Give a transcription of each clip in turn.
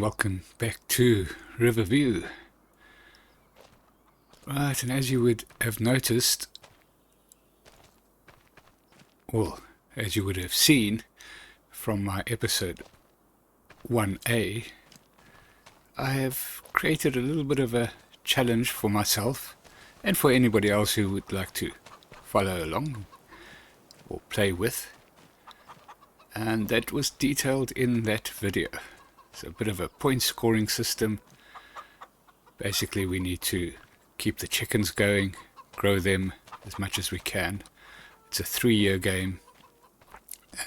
welcome back to Riverview. Right, and as you would have noticed, well, as you would have seen from my episode 1A, I have created a little bit of a challenge for myself and for anybody else who would like to follow along or play with, and that was detailed in that video. It's a bit of a point scoring system. Basically, we need to keep the chickens going, grow them as much as we can. It's a 3-year game,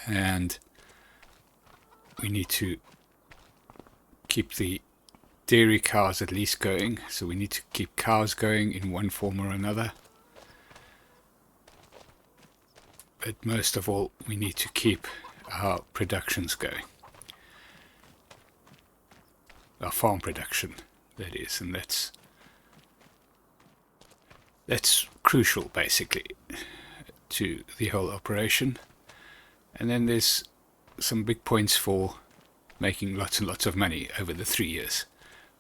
and we need to keep the dairy cows at least going, so we need to keep cows going in one form or another. But most of all, we need to keep our productions going. Our farm production, that is, and that's crucial basically to the whole operation. And then there's some big points for making lots and lots of money over the 3 years.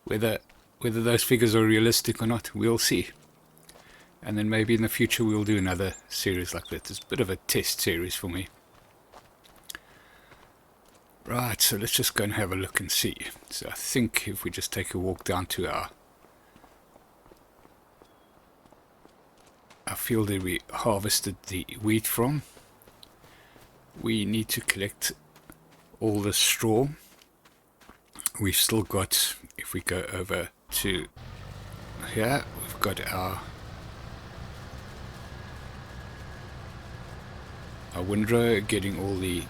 Whether those figures are realistic or not, we'll see. And then maybe in the future we'll do another series like that. It's a bit of a test series for me. Right, so let's just go and have a look and see. So I think if we just take a walk down to our field that we harvested the wheat from, we need to collect all the straw. We've still got, if we go over to here, we've got our windrow getting all the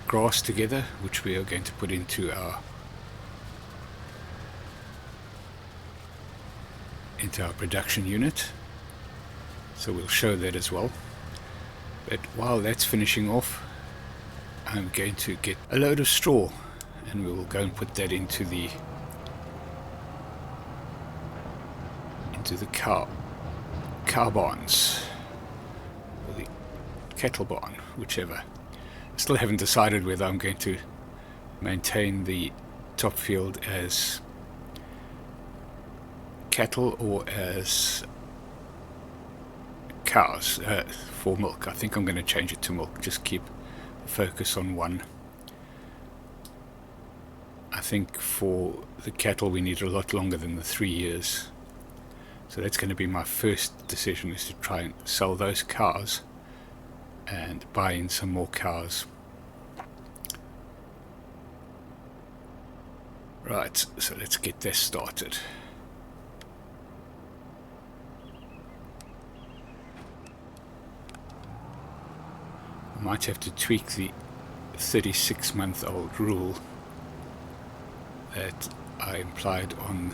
grass together, which we are going to put into our production unit. So we'll show that as well. But while that's finishing off, I'm going to get a load of straw, and we will go and put that into the cow barns, or the cattle barn, whichever. Still haven't decided whether I'm going to maintain the top field as cattle or as cows for milk. I think I'm going to change it to milk, just keep the focus on one. I think for the cattle we need a lot longer than the 3 years, so that's going to be my first decision, is to try and sell those cows and buy in some more cows. Right, so let's get this started. I might have to tweak the 36-month-old rule that I implied on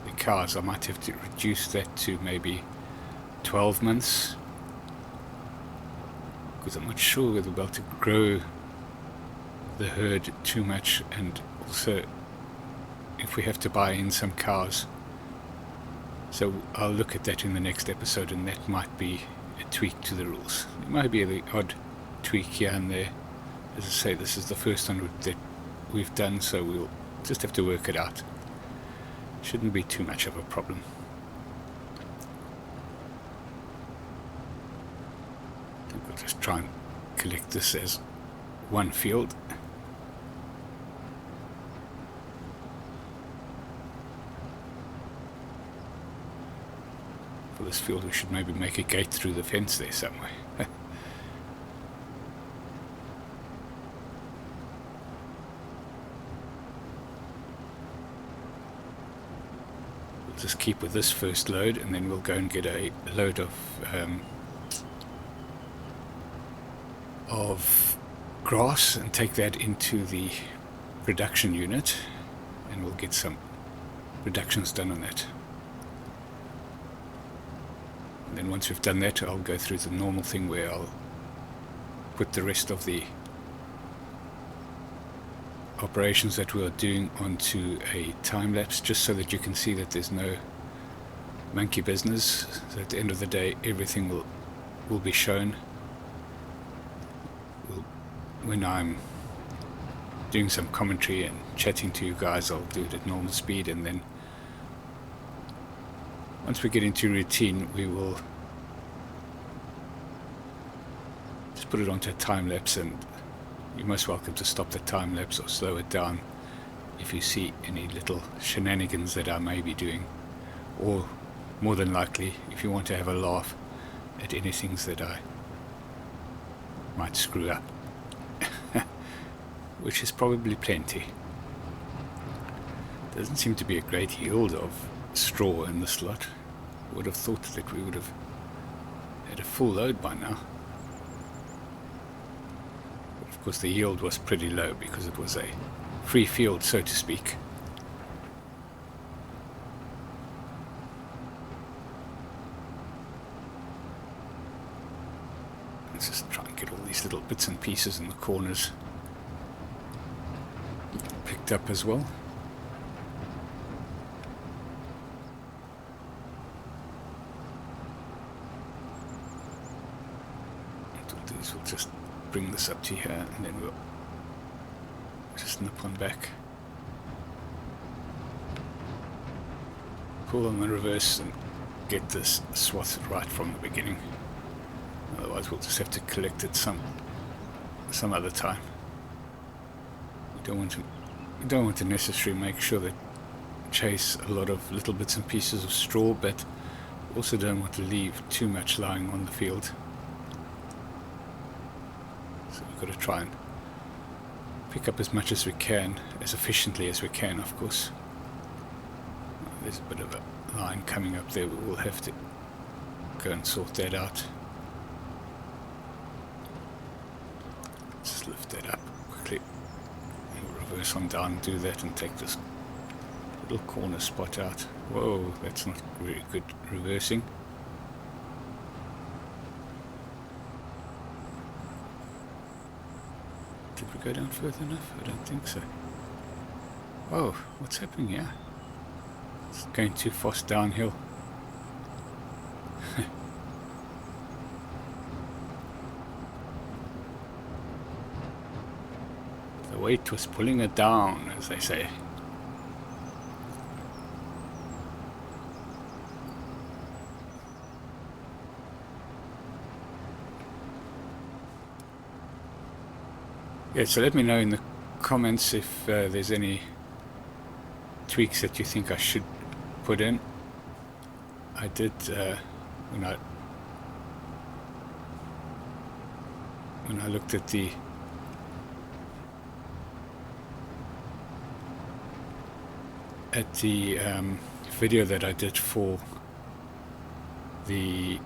the cows. I might have to reduce that to maybe 12 months. Because I'm not sure whether we'll be able to grow the herd too much, and also if we have to buy in some cows. So I'll look at that in the next episode, and that might be a tweak to the rules. It might be the odd tweak here and there. As I say, this is the first one that we've done, so we'll just have to work it out. Shouldn't be too much of a problem. I think we'll just try and collect this as one field. For this field we should maybe make a gate through the fence there somewhere. We'll just keep with this first load, and then we'll go and get a load of grass and take that into the production unit, and we'll get some productions done on that. And then once we've done that, I'll go through the normal thing where I'll put the rest of the operations that we are doing onto a time lapse, just so that you can see that there's no monkey business. So at the end of the day, everything will be shown when I'm doing some commentary and chatting to you guys, I'll do it at normal speed, and then once we get into routine, we will just put it onto a time lapse, and you're most welcome to stop the time lapse or slow it down if you see any little shenanigans that I may be doing, or more than likely if you want to have a laugh at any things that I might screw up, which is probably plenty. Doesn't seem to be a great yield of straw in this lot. Would have thought that we would have had a full load by now. But of course the yield was pretty low because it was a free field, so to speak. Let's just try and get all these little bits and pieces in the corners picked up as well. We'll just bring this up to here, and then we'll just nip on back, pull on the reverse and get this swath right from the beginning. Otherwise we'll just have to collect it some other time. You don't want to necessarily make sure that chase a lot of little bits and pieces of straw, but also don't want to leave too much lying on the field. So we've got to try and pick up as much as we can, as efficiently as we can, of course. There's a bit of a line coming up there. We will have to go and sort that out. Just lift that up quickly. We'll reverse on down, do that, and take this little corner spot out. Whoa, that's not very good reversing. Did we go down further enough? I don't think so. Whoa, what's happening here? It's going too fast downhill. The weight was pulling it down, as they say. Yeah, so let me know in the comments if there's any tweaks that you think I should put in. I did when I looked at the video that I did for the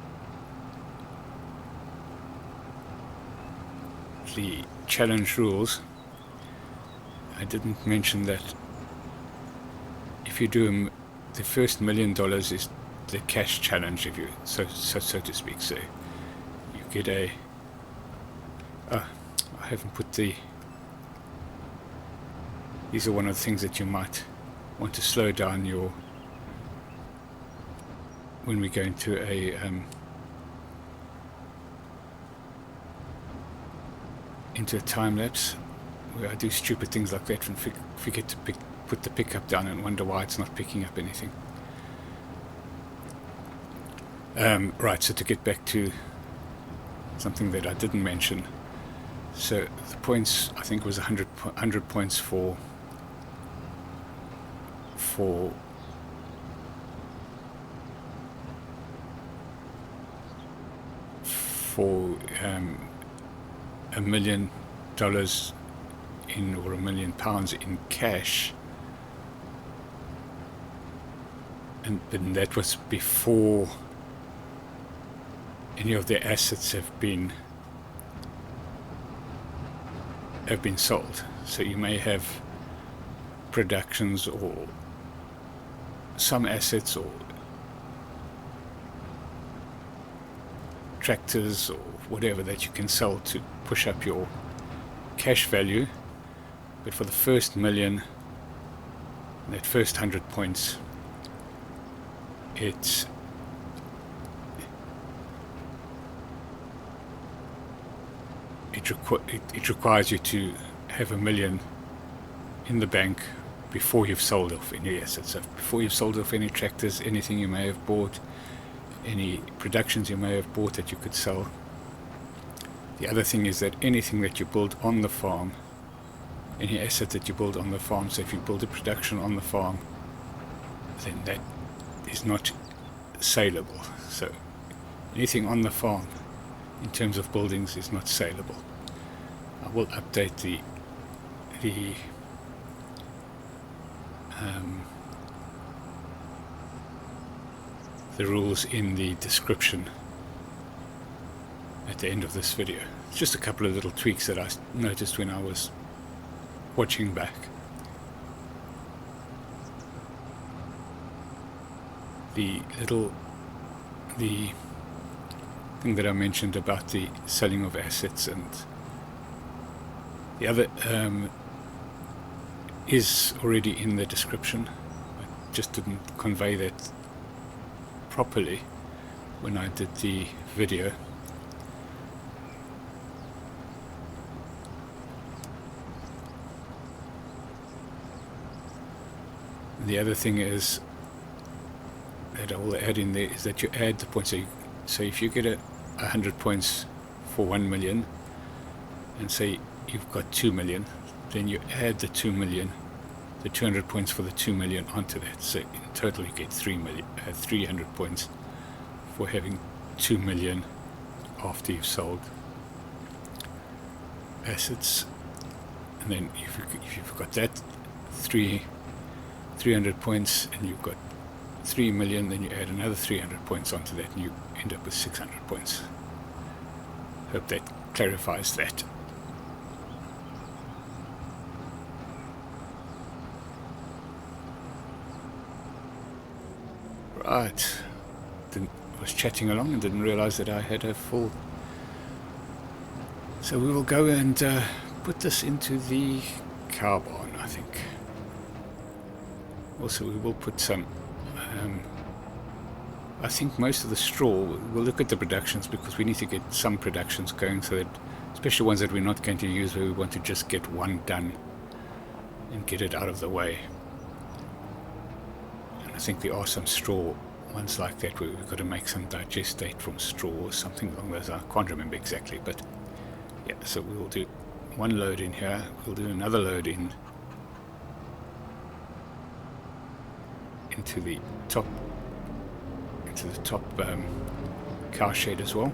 challenge rules, I didn't mention that if you do the first $1 million is the cash challenge, if you so to speak. So you get a I haven't put these are one of the things that you might want to slow down when we go into a time lapse, where I do stupid things like that and forget to put the pickup down and wonder why it's not picking up anything. Right, so to get back to something that I didn't mention, so the points, I think it was 100 points for $1 million in, or £1 million in cash, and that was before any of their assets have been sold. So you may have productions or some assets or tractors or whatever that you can sell to push up your cash value, but for the first million, that first 100 points, it requires you to have $1 million in the bank before you've sold off any assets. So before you've sold off any tractors, anything you may have bought, any productions you may have bought that you could sell. The other thing is that anything that you build on the farm, any asset that you build on the farm, so if you build a production on the farm, then that is not saleable. So anything on the farm in terms of buildings is not saleable. I will update the rules in the description at the end of this video. It's just a couple of little tweaks that I noticed when I was watching back. The thing that I mentioned about the selling of assets, and the other is already in the description. I just didn't convey that properly when I did the video. The other thing is that I will add in there is that you add the points. So if you get 100 points for 1 million, and say you've got 2 million, then you add the 2 million, the 200 points for the 2 million onto that. So in total you get 300 points for having 2 million after you've sold assets. And then if you've got that 300 points and you've got 3 million, then you add another 300 points onto that and you end up with 600 points. Hope that clarifies that. Right, was chatting along and didn't realize that I had a full. So we will go and put this into the cow barn, I think. Also, we will put some. I think most of the straw. We'll look at the productions because we need to get some productions going, so that, especially ones that we're not going to use, where we want to just get one done and get it out of the way. I think there are some straw ones like that where we've got to make some digestate from straw or something along those lines. I can't remember exactly, but yeah, so we will do one load in here, we'll do another load into the top cow shed as well.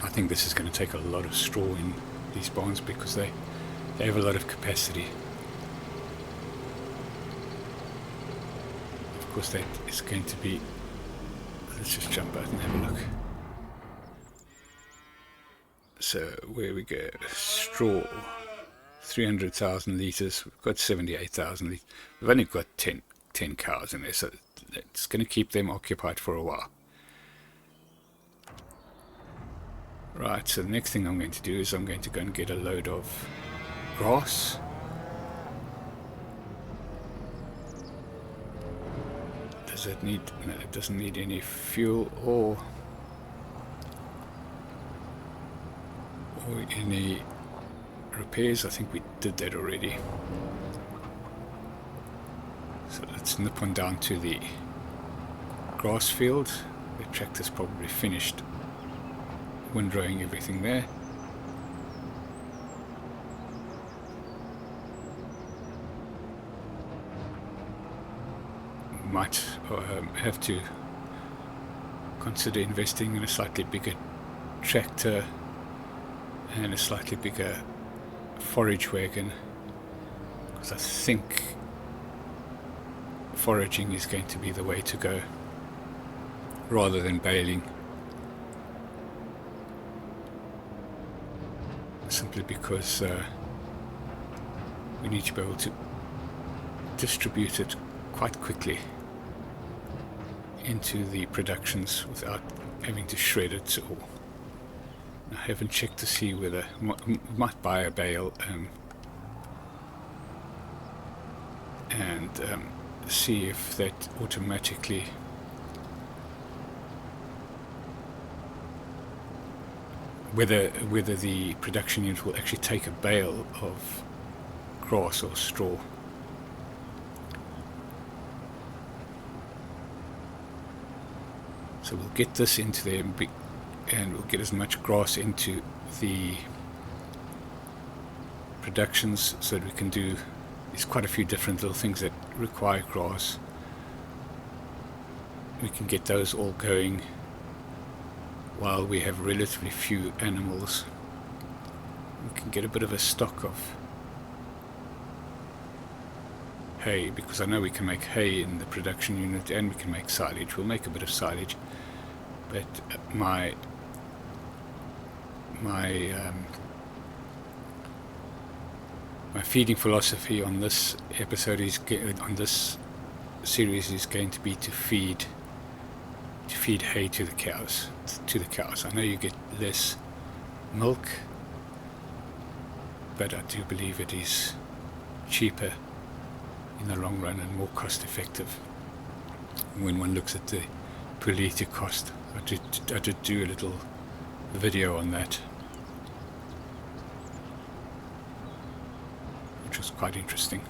I think this is going to take a lot of straw in these barns because they have a lot of capacity. Of course that is going to be, let's just jump out and have a look. So where we go, straw, 300,000 litres, we've got 78,000 litres, we've only got 10 cows in there, so it's going to keep them occupied for a while. Right, so the next thing I'm going to do is I'm going to go and get a load of grass. Does it need, no, it doesn't need any fuel or any repairs. I think we did that already. So let's nip on down to the grass field. The tractor's probably finished windrowing everything there. Might have to consider investing in a slightly bigger tractor and a slightly bigger forage wagon, because I think foraging is going to be the way to go rather than baling. Simply because we need to be able to distribute it quite quickly into the productions without having to shred it. Or I haven't checked to see whether we might buy a bale and see if that automatically whether the production unit will actually take a bale of grass or straw. So we'll get this into there and we'll get as much grass into the productions so that we can do, there's quite a few different little things that require grass. We can get those all going while we have relatively few animals. We can get a bit of a stock of hay, because I know we can make hay in the production unit and we can make silage. We'll make a bit of silage, but my feeding philosophy on this episode on this series is going to be to feed hay to the cows. I know you get less milk, but I do believe it is cheaper in the long run and more cost effective when one looks at the per litre cost. I did do a little video on that, which was quite interesting.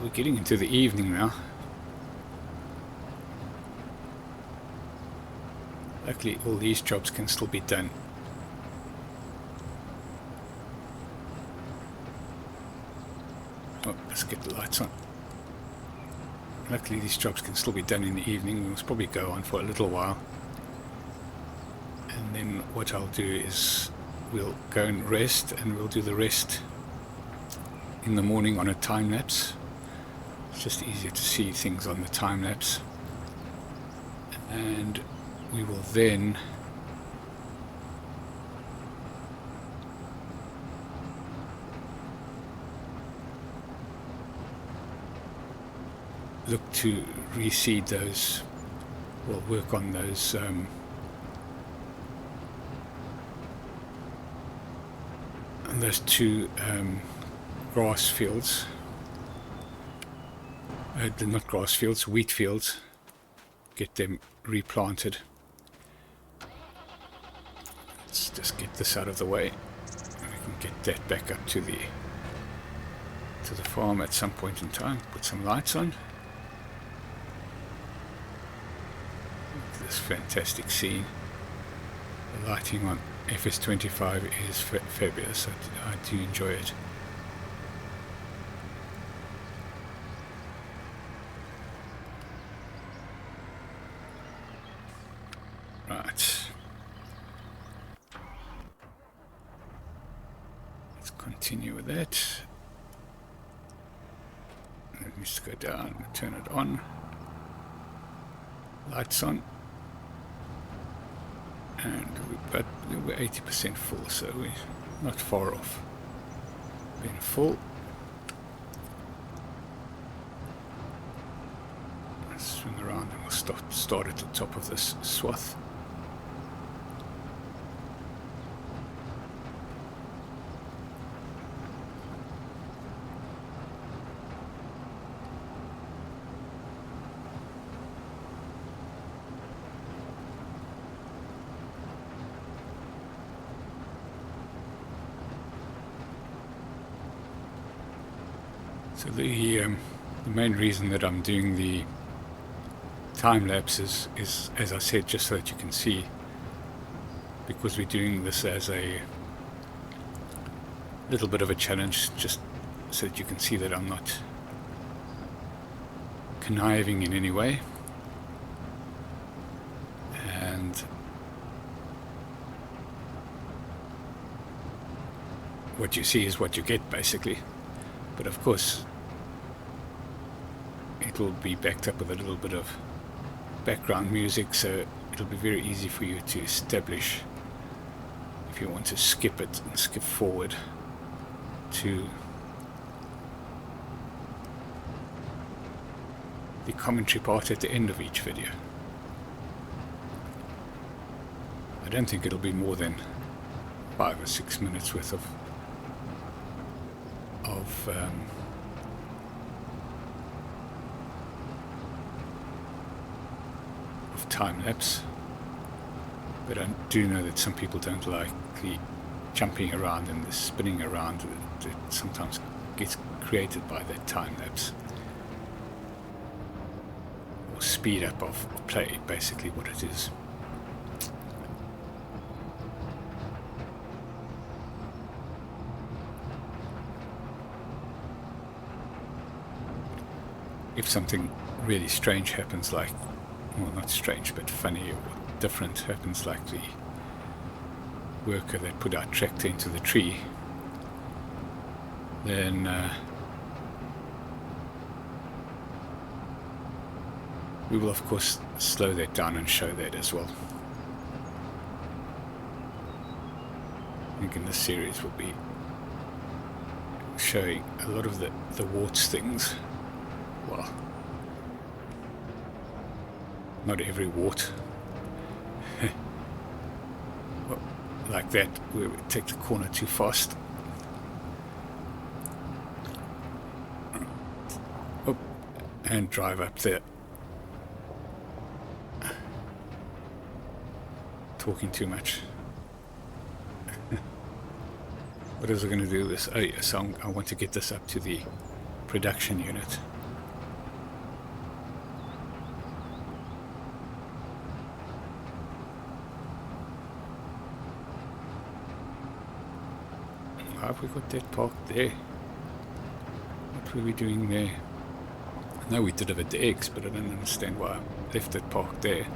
We're getting into the evening now. Luckily all these jobs can still be done. Oh, let's get the lights on. Luckily these jobs can still be done in the evening. We'll probably go on for a little while. And then what I'll do is we'll go and rest, and we'll do the rest in the morning on a time lapse. It's just easier to see things on the time lapse. And we will then look to reseed those. We'll work on those two grass fields, not grass fields, wheat fields, get them replanted. Let's just get this out of the way and we can get that back up to the farm at some point in time. Put some lights on. Look at this fantastic scene. The lighting on FS25 is fabulous. I do enjoy it. Right. Let's continue with that. Let me just go down and turn it on. Lights on. And we're 80% full, so we're not far off being full. Let's swing around and we'll start at the top of this swath. So the main reason that I'm doing the time lapses is, as I said, just so that you can see, because we're doing this as a little bit of a challenge, just so that you can see that I'm not conniving in any way. And what you see is what you get, basically. But of course it will be backed up with a little bit of background music, so it'll be very easy for you to establish if you want to skip it and skip forward to the commentary part at the end of each video. I don't think it'll be more than 5 or 6 minutes worth of time lapse. But I do know that some people don't like the jumping around and the spinning around that sometimes gets created by that time lapse, or speed up of play, basically what it is. If something really strange happens, like, well, not strange, but funny or different happens, like the worker that put our tractor into the tree, then we will of course slow that down and show that as well. I think in this series we'll be showing a lot of the warts things. Well, not every wart. Well, like that, where we take the corner too fast. Oh, and drive up there. Talking too much. What is I going to do this? Oh yes, so I want to get this up to the production unit. How have we got that parked there? What were we doing there? I know we did have it the eggs, but I don't understand why I left it parked there.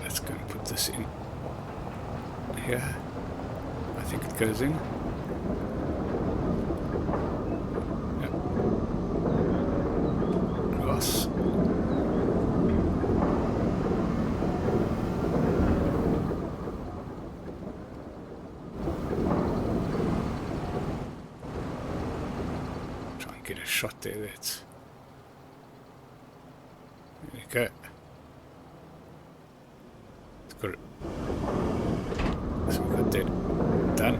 Let's go and put this in here. I think it goes in. Yep. Grass. Try and get a shot there. There you go. Got it. So we got that done,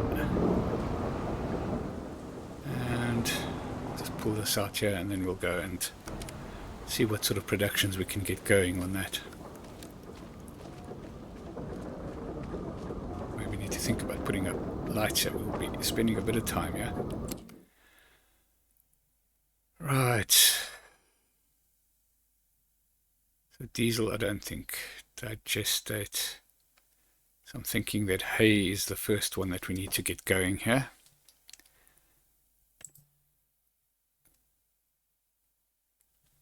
and just pull this out here, and then we'll go and see what sort of productions we can get going on that. Maybe we need to think about putting up lights here. We'll be spending a bit of time here. Right. So diesel, I don't think. Digestate. So I'm thinking that hay is the first one that we need to get going here.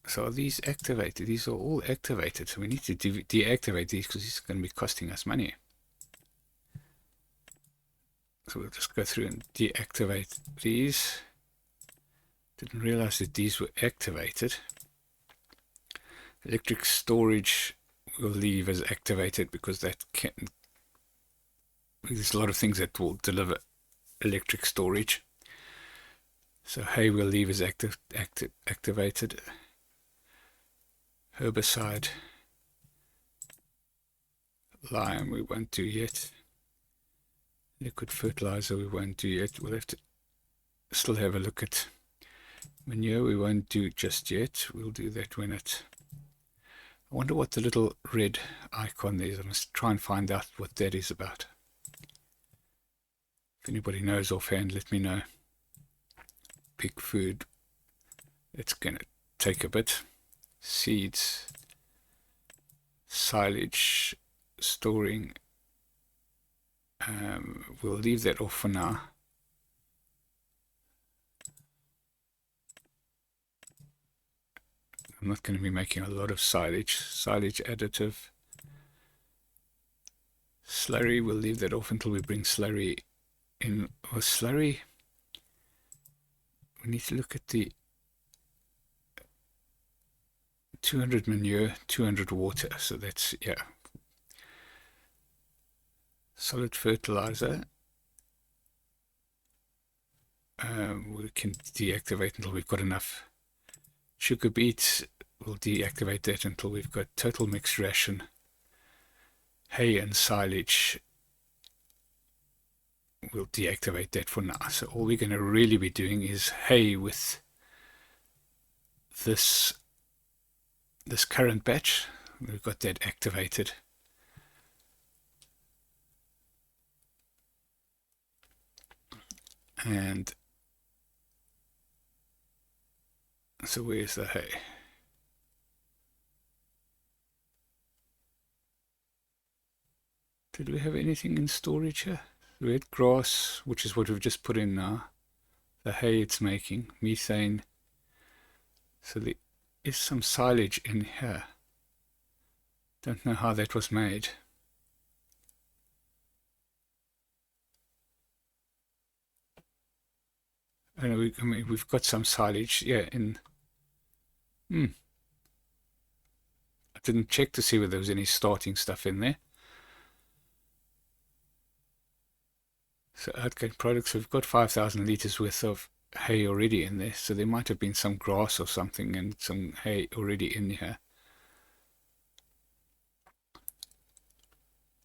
So are these activated? These are all activated. So we need to deactivate these because these are going to be costing us money. So we'll just go through and deactivate these. Didn't realize that these were activated. Electric storage we'll leave as activated because that can, there's a lot of things that will deliver electric storage. So hay we'll leave as activated. Herbicide, lime we won't do yet. Liquid fertilizer we won't do yet. We'll have to still have a look at manure. We won't do just yet. We'll do that when it... I wonder what the little red icon is. I must try and find out what that is about. If anybody knows offhand, let me know. Pig food. It's going to take a bit. Seeds. Silage. Storing. We'll leave that off for now. I'm not going to be making a lot of silage. Silage additive. Slurry, we'll leave that off until we bring slurry in. Or slurry, we need to look at the 200 manure, 200 water. So that's, yeah. Solid fertilizer. we can deactivate until we've got enough sugar beets. We'll deactivate that until we've got total mixed ration, hay and silage. We'll deactivate that for now. So all we're going to really be doing is hay with this current batch. We've got that activated. And so where's the hay? Did we have anything in storage here? We had grass, which is what we've just put in now. The hay it's making, methane. So there is some silage in here. Don't know how that was made. I mean, we've got some silage, yeah, in... I didn't check to see whether there was any starting stuff in there. So outgoing products, we've got 5,000 litres worth of hay already in there. So there might have been some grass or something and some hay already in here.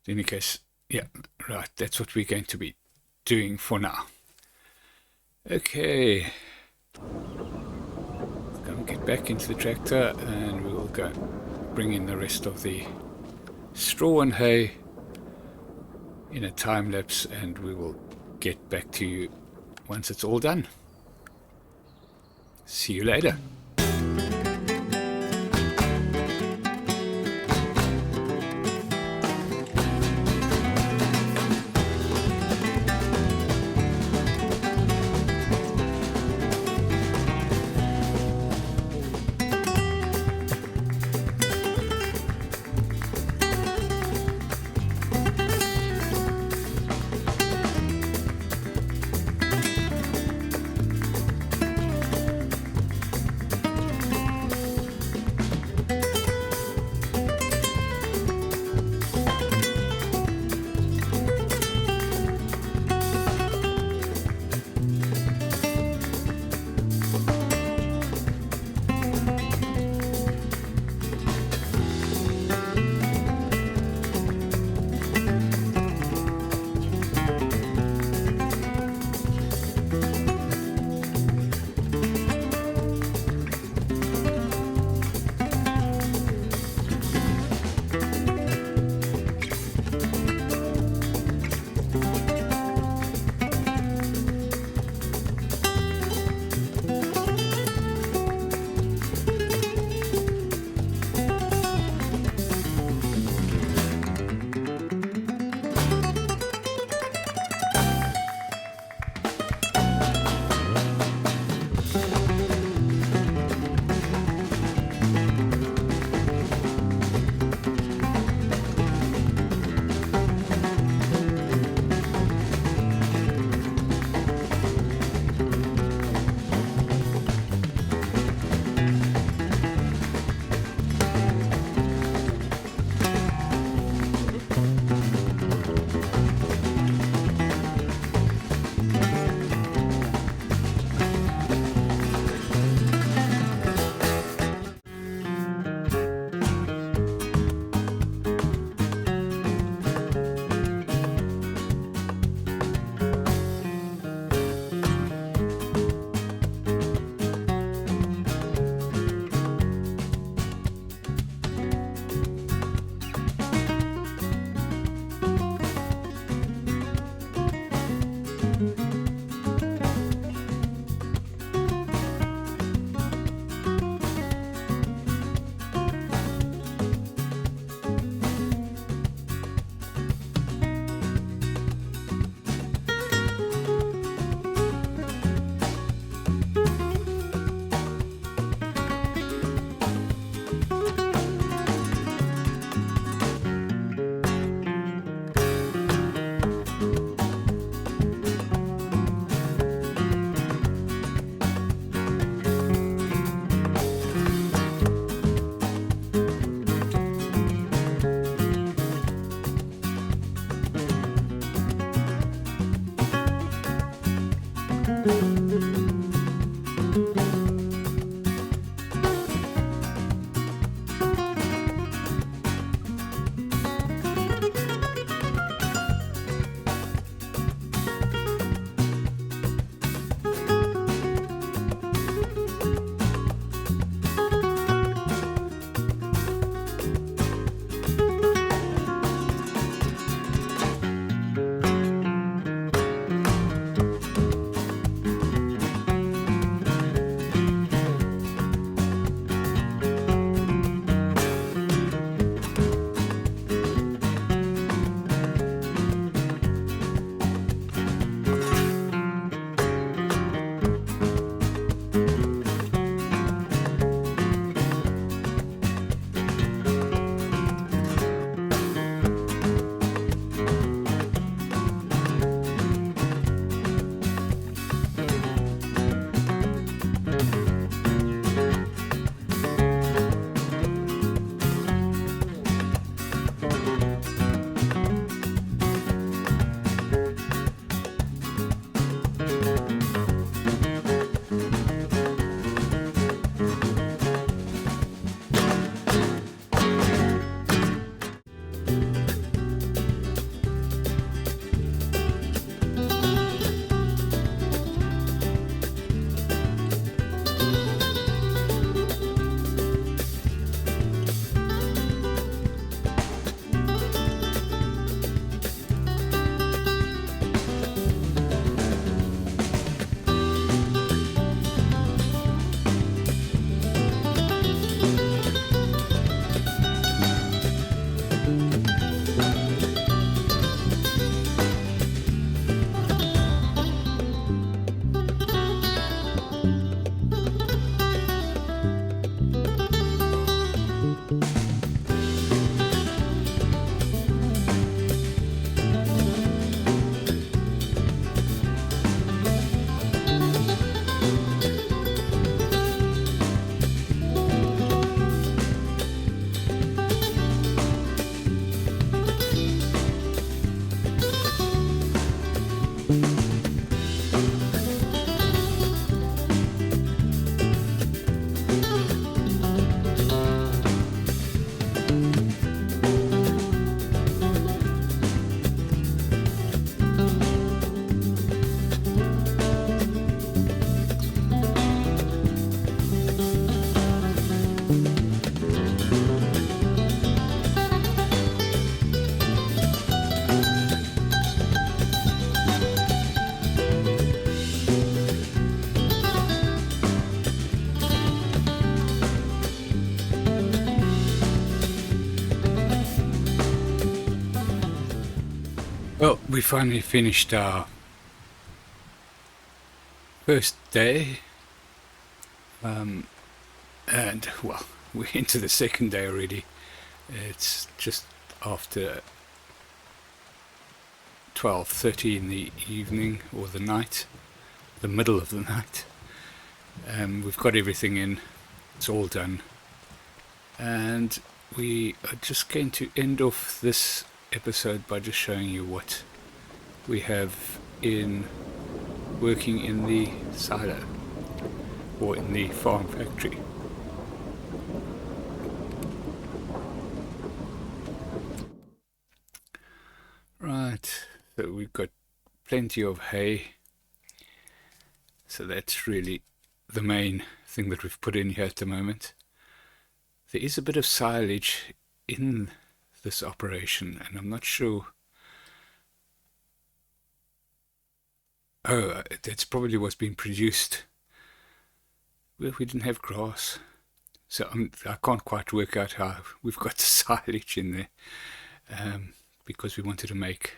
In any case, yeah, right, that's what we're going to be doing for now. Okay, go and get back into the tractor and we will go bring in the rest of the straw and hay in a time lapse, and we will get back to you once it's all done. See you later. Well, we finally finished our first day, and well, we're into the second day already. It's just after 12:30 in the evening, or the night, the middle of the night. We've got everything in, it's all done, and we are just going to end off this episode by just showing you what we have in working in the silo, or in the farm factory. Right, so we've got plenty of hay, so that's really the main thing that we've put in here at the moment. There is a bit of silage in this operation, and I'm not sure. Oh, that's probably what's been produced. Well, we didn't have grass, so I can't quite work out how we've got the silage in there, because we wanted to make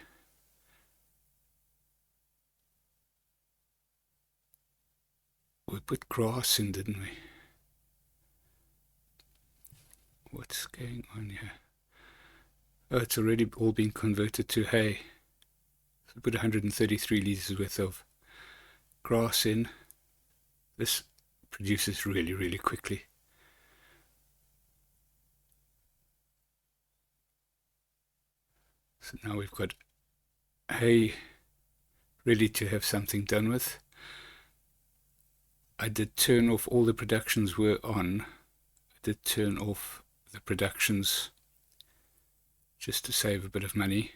we put grass in, didn't we? What's going on here? Oh, it's already all been converted to hay. So we put 133 litres worth of grass in. This produces really, really quickly. So now we've got hay ready to have something done with. I did turn off all the productions were on. I did turn off the productions just to save a bit of money.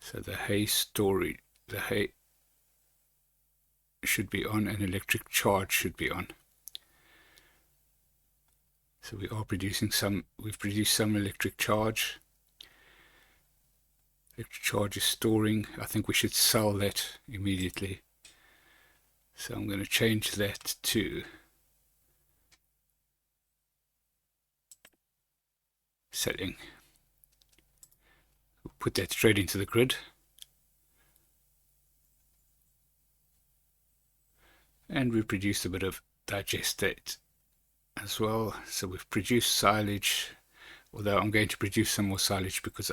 So the hay storage, the hay should be on, and electric charge should be on. So we are producing some, we've produced some electric charge. Electric charge is storing. I think we should sell that immediately. So I'm going to change that to selling. We'll put that straight into the grid. And we produced a bit of digestate as well. So we've produced silage, although I'm going to produce some more silage because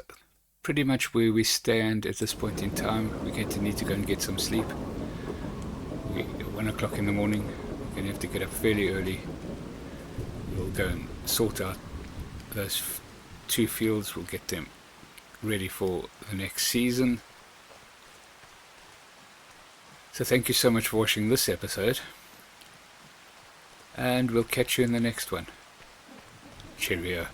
pretty much where we stand at this point in time, we're going to need to go and get some sleep. At 1 o'clock in the morning, we're going to have to get up fairly early. We'll go and sort out those 2 fields. We'll get them ready for the next season. So thank you so much for watching this episode, and we'll catch you in the next one. Cheerio.